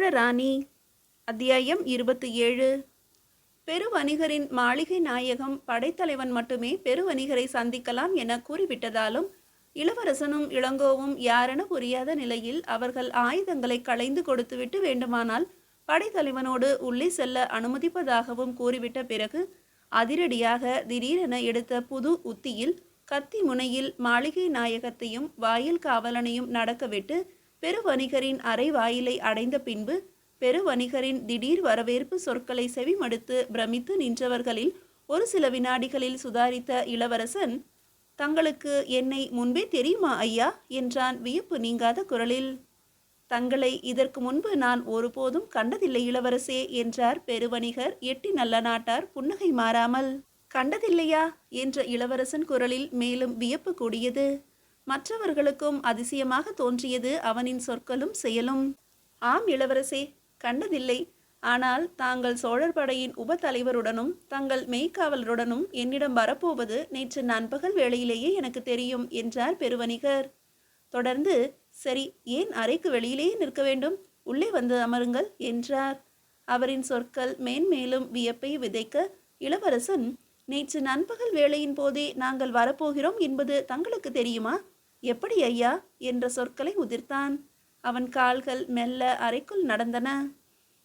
சோழராணி. அத்தியாயம் 27. பெருவணிகரின் மாளிகை நாயகம் படைத்தலைவன் மட்டுமே பெருவணிகரை சந்திக்கலாம் என கூறிவிட்டதாலும் இளவரசனும் இளங்கோவும் யாரென புரியாத நிலையில் அவர்கள் ஆயுதங்களை களைந்து கொடுத்துவிட்டு வேண்டுமானால் படைத்தலைவனோடு உள்ளே செல்ல அனுமதிப்பதாகவும் கூறிவிட்ட பிறகு அதிரடியாக திடீரென எடுத்த புது உத்தியில் கத்தி முனையில் மாளிகை நாயகத்தையும் வாயில் காவலனையும் நடக்கவிட்டு பெருவணிகரின் அரை வாயிலை அடைந்த பின்பு பெருவணிகரின் திடீர் வரவேற்பு சொற்களை செவிமடுத்து பிரமித்து நின்றவர்களில் ஒரு சில வினாடிகளில் சுதாரித்த இளவரசன், தங்களுக்கு என்னை முன்பே தெரியுமா ஐயா என்றான் வியப்பு நீங்காத குரலில். தங்களை இதற்கு முன்பு நான் ஒருபோதும் கண்டதில்லை இளவரசே என்றார் பெருவணிகர் எட்டி நல்ல நாட்டார் புன்னகை மாறாமல். கண்டதில்லையா என்ற இளவரசன் குரலில் மேலும் வியப்பு கூடியது. மற்றவர்களுக்கும் அதிசயமாக தோன்றியது அவனின் சொற்களும் செயலும். ஆம் இளவரசே, கண்டதில்லை. ஆனால் தாங்கள் சோழர் படையின் உப தலைவருடனும் தங்கள் மெய்க்காவலருடனும் என்னிடம் வரப்போவது நேற்று நண்பகல் வேளையிலேயே எனக்கு தெரியும் என்றார் பெருவணிகர். தொடர்ந்து, சரி, ஏன் அறைக்கு வெளியிலேயே நிற்க வேண்டும், உள்ளே வந்து அமருங்கள் என்றார். அவரின் சொற்கள் மேன்மேலும் வியப்பை விதைக்க இளவரசன், நேற்று நண்பகல் வேளையின் போதே நாங்கள் வரப்போகிறோம் என்பது தங்களுக்கு தெரியுமா? எப்படி ஐயா என்ற சொற்களை உதிர்த்தான். அவன் கால்கள் மெல்ல அறைக்குள் நடந்தன.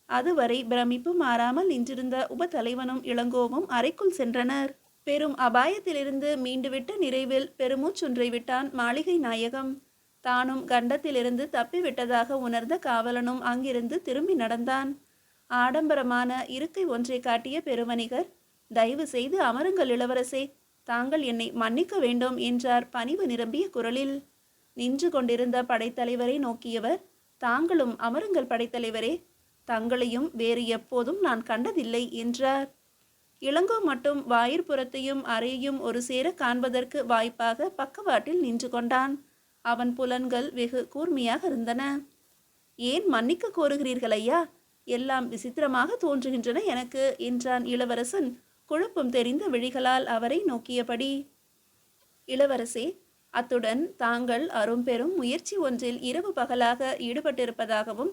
அதுவரை பிரமிப்பு மாறாமல் நின்றிருந்த உப தலைவனும் இளங்கோவும் அறைக்குள் சென்றனர். பெரும் அபாயத்திலிருந்து மீண்டுவிட்ட நிறைவில் பெருமூச்சொன்றை விட்டான் மாளிகை நாயகம். தானும் கண்டத்திலிருந்து தப்பிவிட்டதாக உணர்ந்த காவலனும் அங்கிருந்து திரும்பி நடந்தான். ஆடம்பரமான இருக்கை ஒன்றை காட்டிய பெருவணிகர், தயவு செய்து அமருங்கள் இளவரசே, தாங்கள் என்னை மன்னிக்க வேண்டும் என்றார் பணிவு நிரம்பிய குரலில். நின்று கொண்டிருந்த படைத்தலைவரை நோக்கியவர், தாங்களும் அமருங்கள் படைத்தலைவரே, தங்களையும் வேறு எப்போதும் நான் கண்டதில்லை என்றார். இளங்கோ மட்டும் வாயிற்புறத்தையும் அறையையும் ஒரு சேர காண்பதற்கு வாய்ப்பாக பக்கவாட்டில் நின்று கொண்டான். அவன் புலன்கள் வெகு கூர்மையாக இருந்தன. ஏன் மன்னிக்க கோருகிறீர்கள் ஐயா? எல்லாம் விசித்திரமாக தோன்றுகின்றன எனக்கு என்றான் இளவரசன் குழப்பம் தெரிந்த விழிகளால் அவரை நோக்கியபடி. இளவரசே, அத்துடன் தாங்கள் அரும்பெரும் முயற்சி ஒன்றில் இரவு பகலாக ஈடுபட்டிருப்பதாகவும்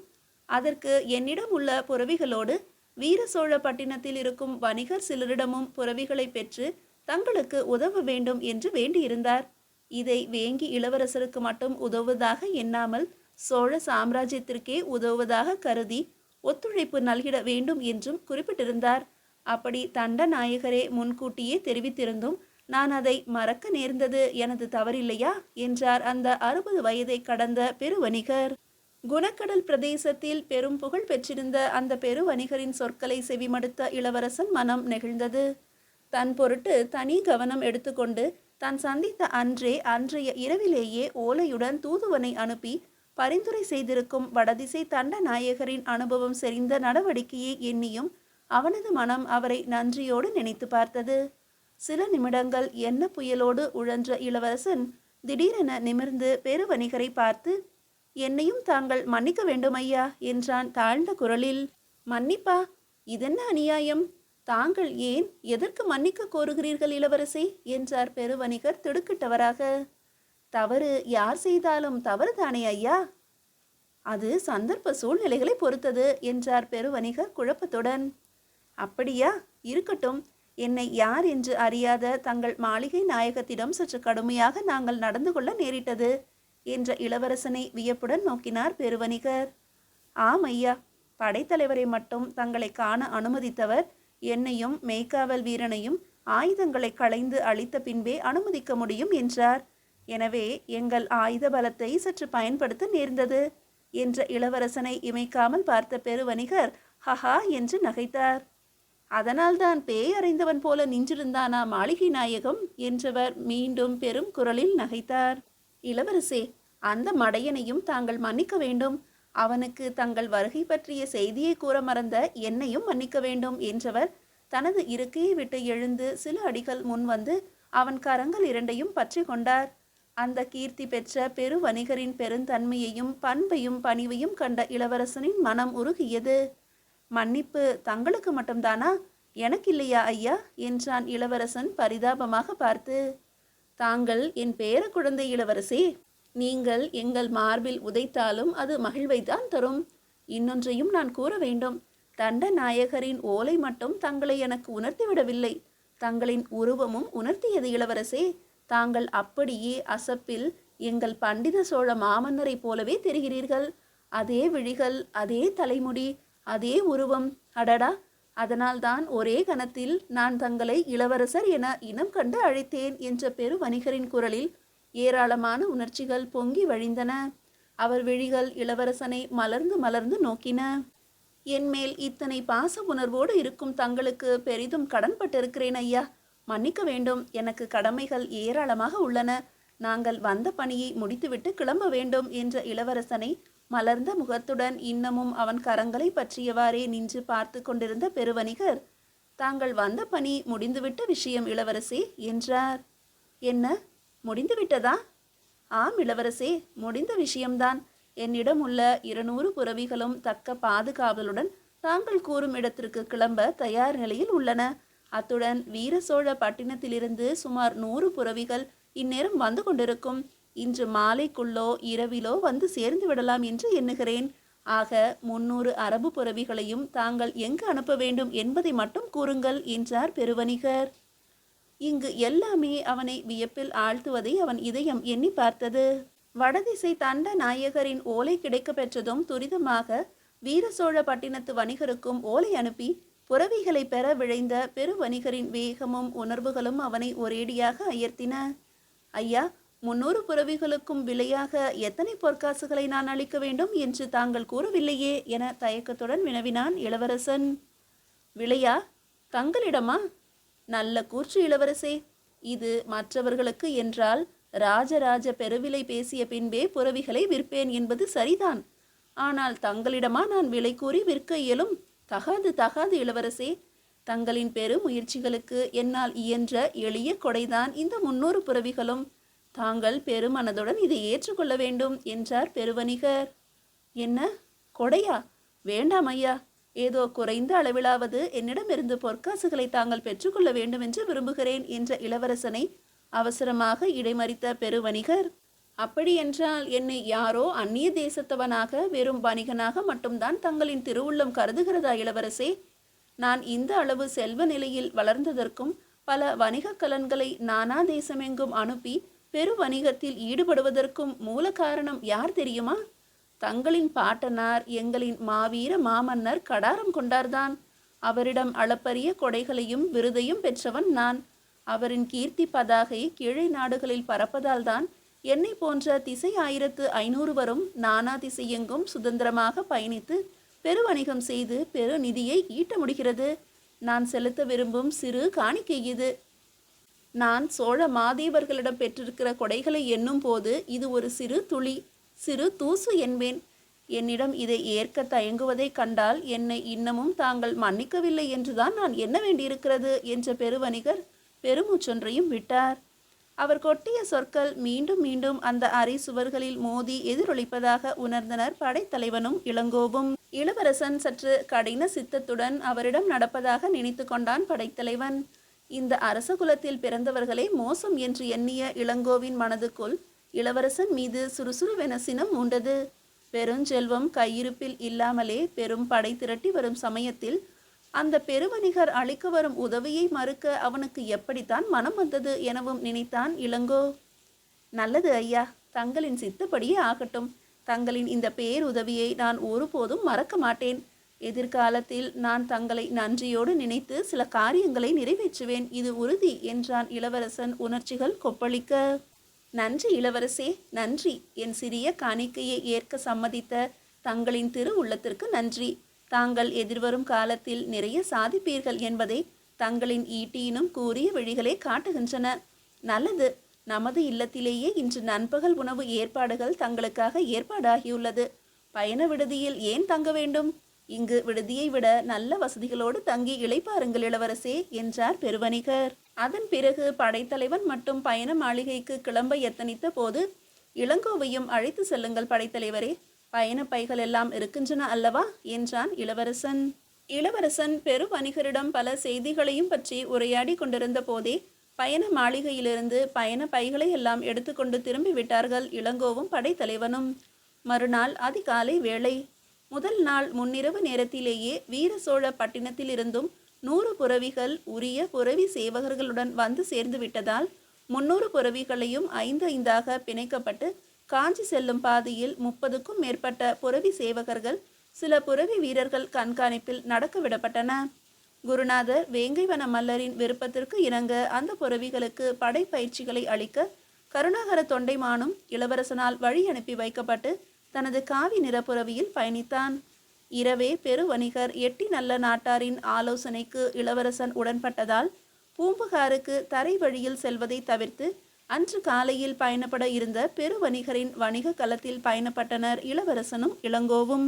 அதற்கு என்னிடம் உள்ள புரவிகளோடு வீர சோழ பட்டினத்தில் இருக்கும் வணிகர் சிலரிடமும் புரவிகளை பெற்று தங்களுக்கு உதவ வேண்டும் என்று வேண்டியிருந்தார். இதை வேங்கி இளவரசருக்கு மட்டும் உதவுவதாக எண்ணாமல் சோழ சாம்ராஜ்யத்திற்கே உதவுவதாக கருதி ஒத்துழைப்பு நல்கிட வேண்டும் என்றும் குறிப்பிட்டிருந்தார். அப்படி தண்டநாயகரே முன்கூட்டியே தெரிவித்திருந்தும் நான் அதை மறக்க நேர்ந்தது எனது தவறில்லையா என்றார் அந்த 60 வயதை கடந்த பெருவணிகர். குணக்கடல் பிரதேசத்தில் பெரும் புகழ் பெற்றிருந்த அந்த பெருவணிகரின் சொற்களை செவிமடுத்த இளவரசன் மனம் நெகிழ்ந்தது. தன் பொருட்டு தனி கவனம் எடுத்துக்கொண்டு தான் சந்தித்த அன்றைய இரவிலேயே ஓலையுடன் தூதுவனை அனுப்பி பரிந்துரை செய்திருக்கும் வடதிசை தண்டநாயகரின் அனுபவம் செறிந்த நடவடிக்கையை எண்ணியும் அவனது மனம் அவரை நன்றியோடு நினைத்து பார்த்தது. சில நிமிடங்கள் என்ன புயலோடு உழன்ற இளவரசன் திடீரென நிமிர்ந்து பெருவணிகரை பார்த்து, என்னையும் தாங்கள் மன்னிக்க வேண்டும் ஐயா என்றான் தாழ்ந்த குரலில். மன்னிப்பா? இதென்ன அநியாயம்? தாங்கள் ஏன் எதற்கு மன்னிக்க கோருகிறீர்கள் இளவரசே என்றார் பெருவணிகர் திடுக்கிட்டவராக. தவறு யார் செய்தாலும் தவறுதானே ஐயா? அது சந்தர்ப்ப சூழ்நிலைகளை பொறுத்தது என்றார் பெருவணிகர் குழப்பத்துடன். அப்படியா? இருக்கட்டும். என்னை யார் என்று அறியாத தங்கள் மாளிகை நாயகத்திடம் சற்று கடுமையாக நாங்கள் நடந்து கொள்ள நேரிட்டது என்ற இளவரசனை வியப்புடன் நோக்கினார் பெருவணிகர். ஆம் ஐயா, படைத்தலைவரை மட்டும் தங்களை காண அனுமதித்தவர் என்னையும் மெய்க்காவல் வீரனையும் ஆயுதங்களை களைந்து அழித்த பின்பே அனுமதிக்க முடியும் என்றார். எனவே எங்கள் ஆயுத பலத்தை சற்று பயன்படுத்த நேர்ந்தது என்ற இளவரசனை இமைக்காமல் பார்த்த பெருவணிகர் ஹஹா என்று நகைத்தார். அதனால்தான் பேய் அறிந்தவன் போல நின்றிருந்தானா மாளிகை நாயகம் என்றவர் மீண்டும் பெரும் குரலில் நகைத்தார். இளவரசே, அந்த மடையனையும் தாங்கள் மன்னிக்க வேண்டும். அவனுக்கு தங்கள் வருகை பற்றிய செய்தியை கூற மறந்த என்னையும் மன்னிக்க வேண்டும் என்றவர் தனது இருக்கையை விட்டு எழுந்து சில அடிகள் முன் வந்து அவன் கரங்கள் இரண்டையும் பற்றி கொண்டார். அந்த கீர்த்தி பெற்ற பெருவணிகரின் பெருந்தன்மையையும் பண்பையும் பணிவையும் கண்ட இளவரசனின் மனம் உருகியது. மன்னிப்பு தங்களுக்கு மட்டும்தானா, எனக்கு இல்லையா ஐயா என்றான் இளவரசன் பரிதாபமாக பார்த்து. தாங்கள் என் பேர குழந்தை இளவரசே, நீங்கள் எங்கள் மார்பில் உதைத்தாலும் அது மகிழ்வைத்தான் தரும். இன்னொன்றையும் நான் கூற வேண்டும். தண்டநாயகரின் ஓலை மட்டும் தங்களை எனக்கு உணர்த்திவிடவில்லை, தங்களின் உருவமும் உணர்த்தியது இளவரசே. தாங்கள் அப்படியே அசப்பில் எங்கள் பண்டித சோழ மாமன்னரைப் போலவே தெரிகிறீர்கள். அதே விழிகள், அதே தலைமுடி, அதே உருவம். அடடா! அதனால்தான் ஒரே கணத்தில் நான் தங்களை இளவரசர் என இனம் கண்டு அழைத்தேன் என்ற பெரு வணிகரின் குரலில் ஏராளமான உணர்ச்சிகள் பொங்கி வழிந்தன. அவர் விழிகள் இளவரசனை மலர்ந்து மலர்ந்து நோக்கின. என்மேல் இத்தனை பாச உணர்வோடு இருக்கும் தங்களுக்கு பெரிதும் கடன்பட்டிருக்கிறேன் ஐயா. மன்னிக்க வேண்டும். எனக்கு கடமைகள் ஏராளமாக உள்ளன. நாங்கள் வந்த பணியை முடித்துவிட்டு கிளம்ப வேண்டும் என்ற இளவரசனை மலர்ந்த முகத்துடன் இன்னமும் அவன் கரங்களை பற்றியவாறே நின்று பார்த்து கொண்டிருந்த பெருவணிகர், தாங்கள் வந்த பணி முடிந்துவிட்ட விஷயம் இளவரசே என்றார். என்ன, முடிந்துவிட்டதா? ஆம் இளவரசே, முடிந்த விஷயம்தான். என்னிடம் உள்ள 200 புரவிகளும் தக்க பாதுகாவலுடன் தாங்கள் கூறும் இடத்திற்கு கிளம்ப தயார் நிலையில் உள்ளன. அத்துடன் வீர சோழ பட்டினத்திலிருந்து சுமார் 100 புரவிகள் இந்நேரம் வந்து கொண்டிருக்கும். இன்று மாலைக்குள்ளோ இரவிலோ வந்து சேர்ந்து விடலாம் என்று எண்ணுகிறேன். ஆக 300 அரபு புரவிகளையும் தாங்கள் எங்கு அனுப்ப வேண்டும் என்பதை மட்டும் கூறுங்கள் என்றார் பெருவணிகர். இங்கு எல்லாமே அவனை வியப்பில் ஆழ்த்துவதை அவன் இதயம் எண்ணி பார்த்தது. வடதிசை தண்ட நாயகரின் ஓலை கிடைக்க பெற்றதும் துரிதமாக வீர சோழ பட்டினத்து வணிகருக்கும் ஓலை அனுப்பி புரவிகளை பெற விழைந்த பெருவணிகரின் வேகமும் உணர்வுகளும் அவனை ஒரேடியாக அயர்த்தின. ஐயா, 300 புரவிகளுக்கும் விலையாக எத்தனை பொற்காசுகளை நான் அளிக்க வேண்டும் என்று தாங்கள் கூறவில்லையே என தயக்கத்துடன் வினவினான் இளவரசன். விலையா? தங்களிடமா? நல்ல கூற்று இளவரசே. இது மற்றவர்களுக்கு என்றால் ராஜராஜ பெருவிலை பேசிய பின்பே புரவிகளை விற்பேன் என்பது சரிதான். ஆனால் தங்களிடமா நான் விலை கூறி விற்க இயலும்? தகாது தகாது இளவரசே. தங்களின் பெரு முயற்சிகளுக்கு என்னால் இயன்ற எளிய கொடைதான் இந்த 300 புரவிகளும். தாங்கள் பெருமனதுடன் இதை ஏற்றுக்கொள்ள வேண்டும் என்றார் பெருவணிகர். என்ன, கொடையா? வேண்டாம் ஐயா. ஏதோ குறைந்த அளவிலாவது என்னிடமிருந்து பொற்காசுகளை தாங்கள் பெற்றுக்கொள்ள வேண்டும் என்று விரும்புகிறேன் என்ற இளவரசனை அவசரமாக இடைமறித்த பெருவணிகர், அப்படியென்றால் என்னை யாரோ அந்நிய தேசத்தவனாக வெறும் வணிகனாக மட்டும்தான் தங்களின் திருவுள்ளம் கருதுகிறதா இளவரசே? நான் இந்த அளவு செல்வ நிலையில் வளர்ந்ததற்கும் பல வணிக கலன்களை நானா தேசமெங்கும் அனுப்பி பெரு வணிகத்தில் ஈடுபடுவதற்கும் மூல காரணம் யார் தெரியுமா? தங்களின் பாட்டனார், எங்களின் மாவீர மாமன்னர் கடாரம் கொண்டார்தான். அவரிடம் அளப்பரிய கொடைகளையும் விருதையும் பெற்றவன் நான். அவரின் கீர்த்தி பதாகை கீழே நாடுகளில் பரப்பதால் தான் என்னை போன்ற திசை 1500 வரும் நானா திசையெங்கும் சுதந்திரமாக பயணித்து பெருவணிகம் செய்து பெரு நிதியை ஈட்ட முடிகிறது. நான் செலுத்த விரும்பும் சிறு காணிக்கை இது. நான் சோழ மாதேவர்களிடம் பெற்றிருக்கிற கொடைகளை எண்ணும் போது இது ஒரு சிறு துளி, சிறு தூசு என்பேன். என்னிடம் இதை ஏற்க தயங்குவதை கண்டால் என்னை இன்னமும் தாங்கள் மன்னிக்கவில்லை என்றுதான் நான் எண்ண வேண்டியிருக்கிறது என்ற பெருவணிகர் பெருமூச்சொன்றையும் விட்டார். அவர் கொட்டிய சொற்கள் மீண்டும் மீண்டும் அந்த அறை சுவர்களில் மோதி எதிரொலிப்பதாக உணர்ந்தனர் படைத்தலைவனும் இளங்கோவும். இளவரசன் சற்று கடின சித்தத்துடன் அவரிடம் நடப்பதாக நினைத்து கொண்டான் படைத்தலைவன். இந்த அரச குலத்தில் பிறந்தவர்களே மோசம் என்று எண்ணிய இளங்கோவின் மனதுக்குள் இளவரசன் மீது சுறுசுறுவென சினம் மூண்டது. பெருஞ்செல்வம் கையிருப்பில் இல்லாமலே பெரும் படை திரட்டி வரும் சமயத்தில் அந்த பெருவணிகர் அளிக்க வரும் உதவியை மறுக்க அவனுக்கு எப்படித்தான் மனம் வந்தது எனவும் நினைத்தான் இளங்கோ. நல்லது ஐயா, தங்களின் சித்தப்படியே ஆகட்டும். தங்களின் இந்த பேருதவியை நான் ஒருபோதும் மறக்க மாட்டேன். எதிர்காலத்தில் நான் தங்களை நன்றியோடு நினைத்து சில காரியங்களை நிறைவேற்றுவேன், இது உறுதி என்றான் இளவரசன் உணர்ச்சிகள் கொப்பளிக்க. நன்றி இளவரசே, நன்றி. என் சிறிய காணிக்கையை ஏற்க சம்மதித்த தங்களின் திரு உள்ளத்திற்கு நன்றி. தாங்கள் எதிர்வரும் காலத்தில் நிறைய சாதிப்பீர்கள் என்பதை தங்களின் ஈட்டியினும் கூறிய வழிகளே காட்டுகின்றன. நல்லது. நமது இல்லத்திலேயே இன்று நண்பகல் உணவு ஏற்பாடுகள் தங்களுக்காக ஏற்பாடாகியுள்ளது. பயண விடுதியில் ஏன் தங்க வேண்டும்? இங்கு விடுதியை விட நல்ல வசதிகளோடு தங்கி இளைப்பாருங்கள் இளவரசே என்றார் பெருவணிகர். அதன் பிறகு படைத்தலைவன் மட்டும் பயண மாளிகைக்கு கிளம்ப எத்தனித்த போது, இளங்கோவையும் அழைத்து செல்லுங்கள் படைத்தலைவரே, பயண பைகள் எல்லாம் இருக்கின்றன அல்லவா என்றான் இளவரசன். இளவரசன் பெருவணிகரிடம் பல செய்திகளையும் பற்றி உரையாடி கொண்டிருந்த போதே பயண மாளிகையிலிருந்து பயண பைகளை எல்லாம் எடுத்துக்கொண்டு திரும்பி விட்டார்கள் இளங்கோவும் படைத்தலைவனும். மறுநாள் அதிகாலை வேளை. முதல் நாள் முன்னிரவு நேரத்திலேயே வீர சோழ பட்டினத்திலிருந்தும் 100 புரவிகள் உரிய புரவி சேவகர்களுடன் வந்து சேர்ந்து விட்டதால் 300 புரவிகளையும் 5 பிணைக்கப்பட்டு காஞ்சி செல்லும் பாதையில் 30க்கும் மேற்பட்ட புரவி சேவகர்கள் சில புரவி வீரர்கள் கண்காணிப்பில் நடக்க விடப்பட்டன. குருநாதர் வேங்கைவன மல்லரின் விருப்பத்திற்கு இணங்க அந்த புரவிகளுக்கு படை பயிற்சிகளை அளிக்க கருணாகர தொண்டைமானும் இளவரசனால் வழி அனுப்பி வைக்கப்பட்டு தனது காவி நிறப்புறவியில் பயணித்தான். இரவே பெருவணிகர் எட்டி நல்ல நாட்டாரின் ஆலோசனைக்கு இளவரசன் உடன்பட்டதால் பூம்புகாருக்கு தரை வழியில் செல்வதை தவிர்த்து அன்று காலையில் பயணப்பட இருந்த பெருவணிகரின் வணிக களத்தில் பயணப்பட்டனர் இளவரசனும் இளங்கோவும்.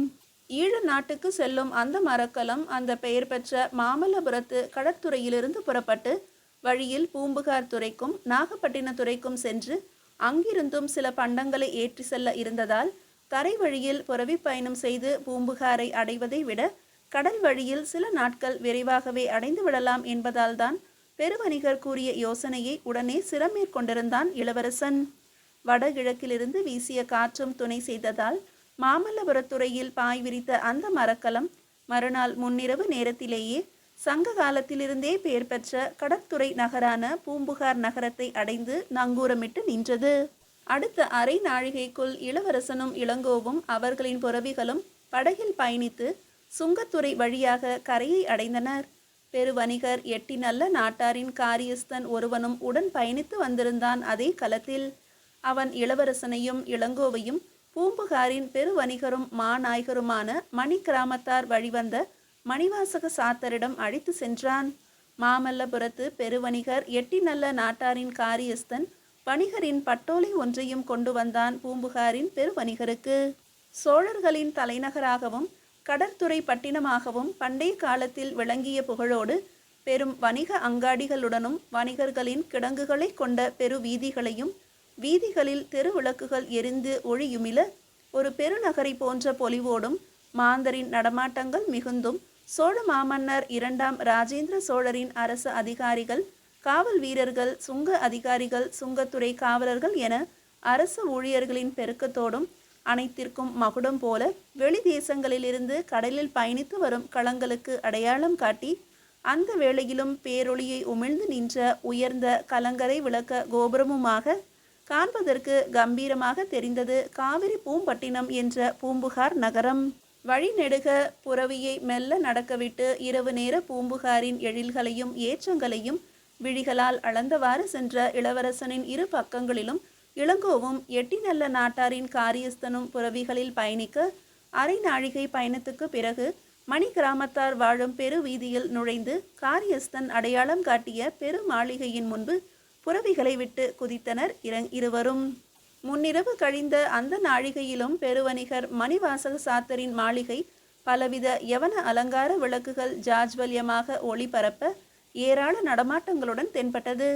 ஈழ நாட்டுக்கு செல்லும் அந்த மரக்கலம் அந்த பெயர் பெற்ற மாமல்லபுரத்து கடற்துறையிலிருந்து புறப்பட்டு வழியில் பூம்புகார் துறைக்கும் நாகப்பட்டின துறைக்கும் சென்று அங்கிருந்தும் சில பண்டங்களை ஏற்றி செல்ல இருந்ததால் தரை வழியில் புறவி பயணம் செய்து பூம்புகாரை அடைவதை விட கடல் வழியில் சில நாட்கள் விரைவாகவே அடைந்து விடலாம் என்பதால் தான் பெருவணிகர் கூறிய யோசனையை உடனே சிரமேற்கொண்டிருந்தான் இளவரசன். வடகிழக்கிலிருந்து வீசிய காற்றும் துணை செய்ததால் மாமல்லபுரத்துறையில் பாய் விரித்த அந்த மரக்கலம் மறுநாள் முன்னிரவு நேரத்திலேயே சங்க காலத்திலிருந்தே பெயர் பெற்ற கடற்துறை நகரான பூம்புகார் நகரத்தை அடைந்து நங்கூரமிட்டு நின்றது. அடுத்த அரை நாழிகைக்குள் இளவரசனும் இளங்கோவும் அவர்களின் புரவிகளும் படகில் பயணித்து சுங்கத்துறை வழியாக கரையை அடைந்தனர். பெருவணிகர் எட்டி நல்ல நாட்டாரின் காரியஸ்தன் ஒருவனும் உடன் பயணித்து வந்திருந்தான் அதே களத்தில். அவன் இளவரசனையும் இளங்கோவையும் பூம்புகாரின் பெருவணிகரும் மாநாயகருமான மணி கிராமத்தார் வழிவந்த மணிவாசக சாத்தரிடம் அழைத்து சென்றான். மாமல்லபுரத்து பெருவணிகர் எட்டி நல்ல நாட்டாரின் காரியஸ்தன் வணிகரின் பட்டோலை ஒன்றையும் கொண்டு வந்தான் பூம்புகாரின் பெருவணிகருக்கு. சோழர்களின் தலைநகராகவும் கடற்துறை பட்டினமாகவும் பண்டைய காலத்தில் விளங்கிய புகழோடு பெரும் வணிக அங்காடிகளுடனும் வணிகர்களின் கிடங்குகளை கொண்ட பெரு வீதிகளையும் வீதிகளில் தெருவிளக்குகள் எரிந்து ஒளியுமில ஒரு பெருநகரை போன்ற பொலிவோடும் மாந்தரின் நடமாட்டங்கள் மிகுந்தும் சோழ மாமன்னர் 2ஆம் ராஜேந்திர சோழரின் அரச அதிகாரிகள் காவல் வீரர்கள் சுங்க அதிகாரிகள் சுங்கத்துறை காவலர்கள் என அரசு ஊழியர்களின் பெருக்கத்தோடும் அனைத்திற்கும் மகுடம் போல வெளி தேசங்களிலிருந்து கடலில் பயணித்து வரும் களங்களுக்கு அடையாளம் காட்டி அந்த வேளையிலும் பேரொளியை உமிழ்ந்து நின்ற உயர்ந்த கலங்கரை விளக்க கோபுரமுமாக காண்பதற்கு கம்பீரமாக தெரிந்தது காவிரி பூம்பட்டினம் என்ற பூம்புகார் நகரம். வழிநெடுக புரவியை மெல்ல நடக்கவிட்டு இரவு நேர பூம்புகாரின் எழில்களையும் ஏற்றங்களையும் விழிகளால் அளந்தவாறு சென்ற இளவரசனின் இரு பக்கங்களிலும் இளங்கோவும் எட்டி நல்ல நாட்டாரின் காரியஸ்தனும் புரவிகளில் பயணிக்க அரை நாழிகை பயணத்துக்கு பிறகு மணி கிராமத்தார் வாழும் பெரு வீதியில் நுழைந்து காரியஸ்தன் அடையாளம் காட்டிய பெரு மாளிகையின் முன்பு புரவிகளை விட்டு குதித்தனர் இருவரும். முன்னிரவு கழிந்த அந்த நாழிகையிலும் பெருவணிகர் மணிவாசக சாத்தரின் மாளிகை பலவித யவன அலங்கார விளக்குகள் ஜாஜ்வல்யமாக ஒளிபரப்ப ஏராள நடமாட்டங்களுடன் தென்பட்டது.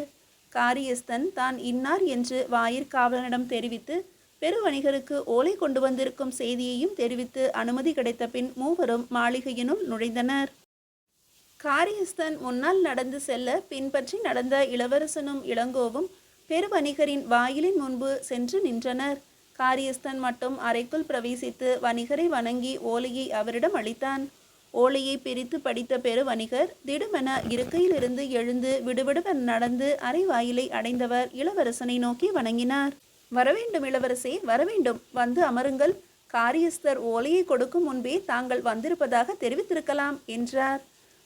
காரியஸ்தன் தான் இன்னார் என்று வாயிற்காவலனிடம் தெரிவித்து பெருவணிகருக்கு ஓலை கொண்டு வந்திருக்கும் செய்தியையும் தெரிவித்து அனுமதி கிடைத்த பின் மூவரும் மாளிகையினுள் நுழைந்தனர். காரியஸ்தன் முன்னால் நடந்து செல்ல பின்பற்றி நடந்த இளவரசனும் இளங்கோவும் பெருவணிகரின் வாயிலின் முன்பு சென்று நின்றனர். காரியஸ்தன் மட்டும் அறைக்குள் பிரவேசித்து வணிகரை வணங்கி ஓலையை அவரிடம் அளித்தான். ஓலையை பிரித்து படித்த பெருவணிகர் திடுமென இருக்கையிலிருந்து எழுந்து விடுவிடுவென நடந்து அறை வாயிலை அடைந்தவர் இளவரசனை நோக்கி வணங்கினார். வரவேண்டும் இளவரசே, வரவேண்டும், வந்து அமருங்கள். காரியஸ்தர் ஓலையை கொடுக்கும் முன்பே தாங்கள் வந்திருப்பதாக தெரிவித்திருக்கலாம் என்றார்.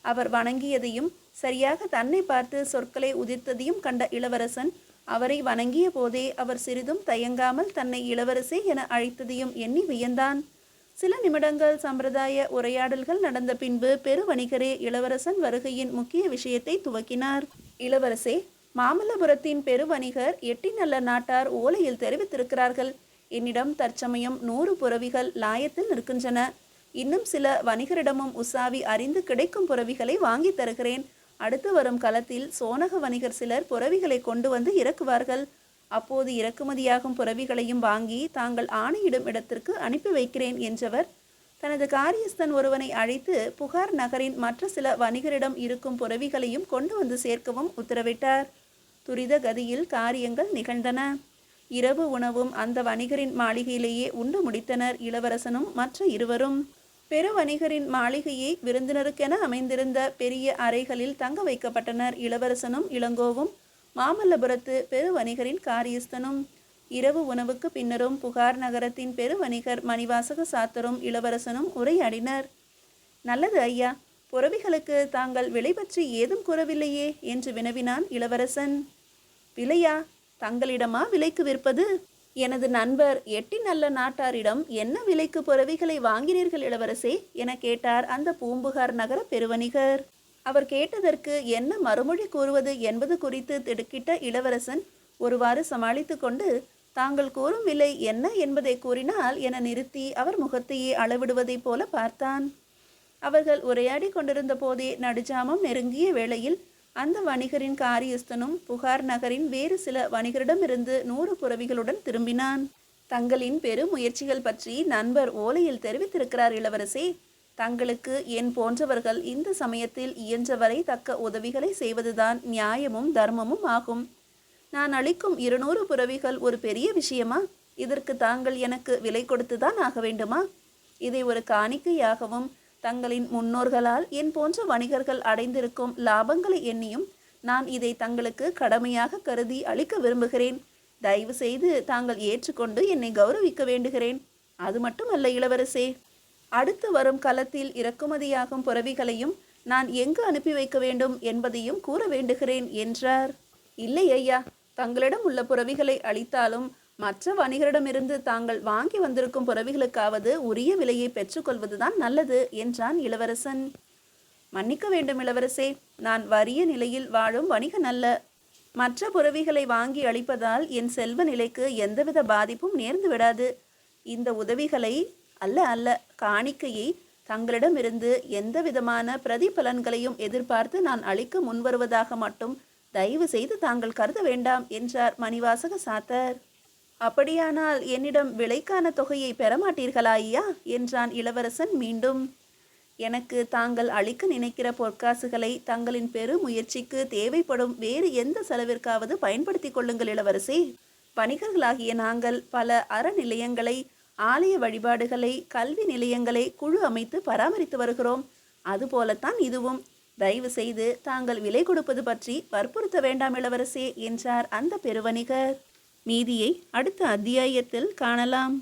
அவர் வணங்கியதையும் சரியாக தன்னை பார்த்து சொற்களை உதிர்த்ததையும் கண்ட இளவரசன் அவரை வணங்கிய போதே அவர் சிறிதும் தயங்காமல் தன்னை இளவரசே என அழைத்ததையும் எண்ணி வியந்தான். சில நிமிடங்கள் சம்பிரதாய உரையாடல்கள் நடந்த பின்பு பெருவணிகரே இளவரசன் வருகையின் முக்கிய விஷயத்தை துவக்கினார். இளவரசே, மாமல்லபுரத்தின் பெருவணிகர் எட்டி நல்ல நாட்டார் ஓலையில் தெரிவித்திருக்கிறார்கள். என்னிடம் தற்சமயம் 100 புரவிகள் லாயத்தில் நிற்கின்றன. இன்னும் சில வணிகரிடமும் உசாவி அறிந்து கிடைக்கும் புரவிகளை வாங்கி தருகிறேன். அடுத்து வரும் களத்தில் சோனக வணிகர் சிலர் புரவிகளை கொண்டு வந்து இறக்குவார்கள். அப்போது இறக்குமதியாகும் புரவிகளையும் வாங்கி தாங்கள் ஆணையிடும் இடத்திற்கு அனுப்பி வைக்கிறேன் என்றவர் தனது காரியஸ்தன் ஒருவனை அழைத்து புகார் நகரின் மற்ற சில வணிகரிடம் இருக்கும் புரவிகளையும் கொண்டு வந்து சேர்க்கவும் உத்தரவிட்டார். துரித கதியில் காரியங்கள் நிகழ்ந்தன. இரவு உணவும் அந்த வணிகரின் மாளிகையிலேயே உண்டு முடித்தனர் இளவரசனும் மற்ற இருவரும். பெருவணிகரின் மாளிகையை விருந்தினருக்கென அமைந்திருந்த பெரிய அறைகளில் தங்க வைக்கப்பட்டனர் இளவரசனும் இளங்கோவும் மாமல்லபுரத்து பெருவணிகரின் காரியஸ்தனும். இரவு உணவுக்கு பின்னரும் புகார் நகரத்தின் பெருவணிகர் மணிவாசக சாத்தரும் இளவரசனும் உரையாடினர். நல்லது ஐயா, புறவிகளுக்கு தாங்கள் விலை பற்றி ஏதும் கூறவில்லையே என்று வினவினான் இளவரசன். விலையா? தங்களிடமா விலைக்கு விற்பது? எனது நண்பர் எட்டி நல்ல நாட்டாரிடம் என்ன விலைக்கு புறவிகளை வாங்கினீர்கள் இளவரசே என கேட்டார் அந்த பூம்புகார் நகர பெருவணிகர். அவர் கேட்டதற்கு என்ன மறுமொழி கூறுவது என்பது குறித்து திடுக்கிட்ட இளவரசன் ஒருவாறு சமாளித்து கொண்டு, தாங்கள் கூறும் விலை என்ன என்பதை கூறினால் என நிறுத்தி அவர் முகத்தையே அளவிடுவதைப் போல பார்த்தான். அவர்கள் உரையாடி கொண்டிருந்த போதே நடுஜாமம் நெருங்கிய வேளையில் அந்த வணிகரின் காரியஸ்தனும் புகார் நகரின் வேறு சில வணிகரிடமிருந்து 100 புறவிகளுடன் திரும்பினான். தங்களின் பெரும் முயற்சிகள் பற்றி நண்பர் ஓலையில் தெரிவித்திருக்கிறார் இளவரசே. தங்களுக்கு என் போன்றவர்கள் இந்த சமயத்தில் இயன்றவரை தக்க உதவிகளை செய்வதுதான் நியாயமும் தர்மமும் ஆகும். நான் அளிக்கும் 200 புறவிகள் ஒரு பெரிய விஷயமா? இதற்கு தாங்கள் எனக்கு விலை கொடுத்துதான் ஆக வேண்டுமா? இதை ஒரு காணிக்கையாகவும் தங்களின் முன்னோர்களால் என் போன்ற வணிகர்கள் அடைந்திருக்கும் லாபங்களை எண்ணியும் நான் இதை தங்களுக்கு கடமையாக கருதி அளிக்க விரும்புகிறேன். தயவு செய்து தாங்கள் ஏற்றுக்கொண்டு என்னை கௌரவிக்க வேண்டுகிறேன். அது மட்டுமல்ல இளவரசே, அடுத்து வரும் களத்தில் இறக்குமதியாகும் புறவிகளையும் நான் எங்கு அனுப்பி வைக்க வேண்டும் என்பதையும் கூற வேண்டுகிறேன் என்றார். இல்லை ஐயா, தங்களிடம் உள்ள புறவிகளை அளித்தாலும் மற்ற வணிகரிடமிருந்து தாங்கள் வாங்கி வந்திருக்கும் புறவிகளுக்காவது உரிய விலையை பெற்றுக்கொள்வதுதான் நல்லது என்றான் இளவரசன். மன்னிக்க வேண்டும் இளவரசே, நான் வறிய நிலையில் வாழும் வணிகன் அல்ல. மற்ற புறவிகளை வாங்கி அளிப்பதால் என் செல்வ நிலைக்கு எந்தவித பாதிப்பும் நேர்ந்து விடாது. இந்த உதவிகளை அல்ல காணிக்கையை தங்களிடமிருந்து எந்த விதமான பிரதிபலன்களையும் எதிர்பார்த்து நான் அளிக்க முன்வருவதாக மட்டும் தயவு செய்து தாங்கள் கருத வேண்டாம் என்றார் மணிவாசக சாத்தர். அப்படியானால் என்னிடம் விலைக்கான தொகையை பெறமாட்டீர்களா ஐயா என்றான் இளவரசன் மீண்டும். எனக்கு தாங்கள் அளிக்க நினைக்கிற பொற்காசுகளை தங்களின் பெரு முயற்சிக்கு தேவைப்படும் வேறு எந்த செலவிற்காவது பயன்படுத்தி கொள்ளுங்கள் இளவரசே. வணிகர்களாகிய நாங்கள் பல அறநிலையங்களை, ஆலய வழிபாடுகளை, கல்வி நிலையங்களை குழு அமைத்து பராமரித்து வருகிறோம். அதுபோலத்தான் இதுவும். தயவு செய்து தாங்கள் விலை கொடுப்பது பற்றி வற்புறுத்த வேண்டாம் இளவரசே என்றார் அந்த பெருவணிகர். மீதியை அடுத்த அத்தியாயத்தில் காணலாம்.